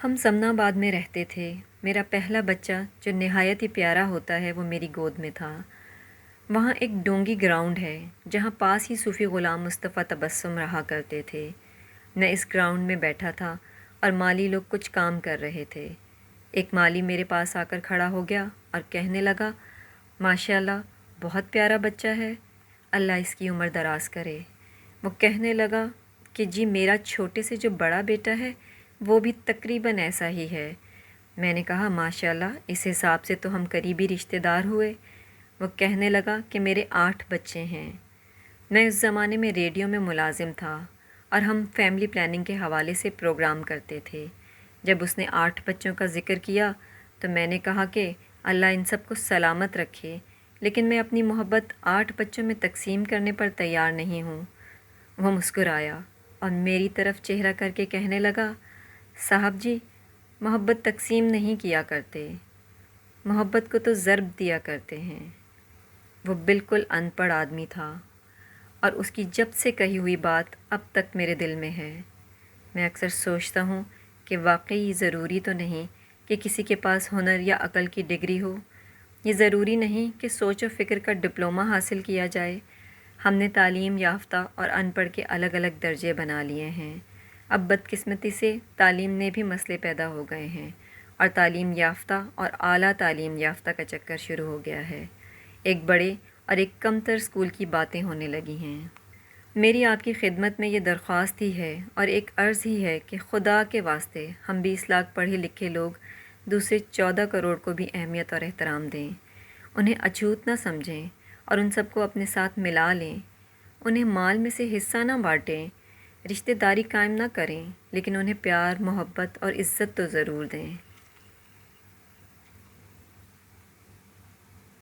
ہم سمنا آباد میں رہتے تھے۔ میرا پہلا بچہ جو نہایت ہی پیارا ہوتا ہے وہ میری گود میں تھا۔ وہاں ایک ڈونگی گراؤنڈ ہے جہاں پاس ہی صوفی غلام مصطفیٰ تبسم رہا کرتے تھے۔ میں اس گراؤنڈ میں بیٹھا تھا اور مالی لوگ کچھ کام کر رہے تھے۔ ایک مالی میرے پاس آ کر کھڑا ہو گیا اور کہنے لگا، ماشاءاللہ بہت پیارا بچہ ہے، اللہ اس کی عمر دراز کرے۔ وہ کہنے لگا کہ جی میرا چھوٹے سے جو بڑا بیٹا ہے وہ بھی تقریباً ایسا ہی ہے۔ میں نے کہا ماشاءاللہ اس حساب سے تو ہم قریبی رشتہ دار ہوئے۔ وہ کہنے لگا کہ میرے 8 بچے ہیں۔ میں اس زمانے میں ریڈیو میں ملازم تھا اور ہم فیملی پلاننگ کے حوالے سے پروگرام کرتے تھے۔ جب اس نے 8 بچوں کا ذکر کیا تو میں نے کہا کہ اللہ ان سب کو سلامت رکھے، لیکن میں اپنی محبت 8 بچوں میں تقسیم کرنے پر تیار نہیں ہوں۔ وہ مسکرایا اور میری طرف چہرہ کر کے کہنے لگا، صاحب جی محبت تقسیم نہیں کیا کرتے، محبت کو تو ضرب دیا کرتے ہیں۔ وہ بالکل ان پڑھ آدمی تھا اور اس کی جب سے کہی ہوئی بات اب تک میرے دل میں ہے۔ میں اکثر سوچتا ہوں کہ واقعی ضروری تو نہیں کہ کسی کے پاس ہنر یا عقل کی ڈگری ہو، یہ ضروری نہیں کہ سوچ و فکر کا ڈپلومہ حاصل کیا جائے۔ ہم نے تعلیم یافتہ اور ان پڑھ کے الگ الگ درجے بنا لیے ہیں۔ اب بدقسمتی سے تعلیم نے بھی مسئلے پیدا ہو گئے ہیں اور تعلیم یافتہ اور اعلیٰ تعلیم یافتہ کا چکر شروع ہو گیا ہے۔ ایک بڑے اور ایک کم تر اسکول کی باتیں ہونے لگی ہیں۔ میری آپ کی خدمت میں یہ درخواست ہی ہے اور ایک عرض ہی ہے کہ خدا کے واسطے ہم 20 لاکھ پڑھے لکھے لوگ دوسرے 14 کروڑ کو بھی اہمیت اور احترام دیں، انہیں اچھوت نہ سمجھیں اور ان سب کو اپنے ساتھ ملا لیں۔ انہیں مال میں سے حصہ نہ بانٹیں، رشتہ داری قائم نہ کریں، لیکن انہیں پیار، محبت اور عزت تو ضرور دیں۔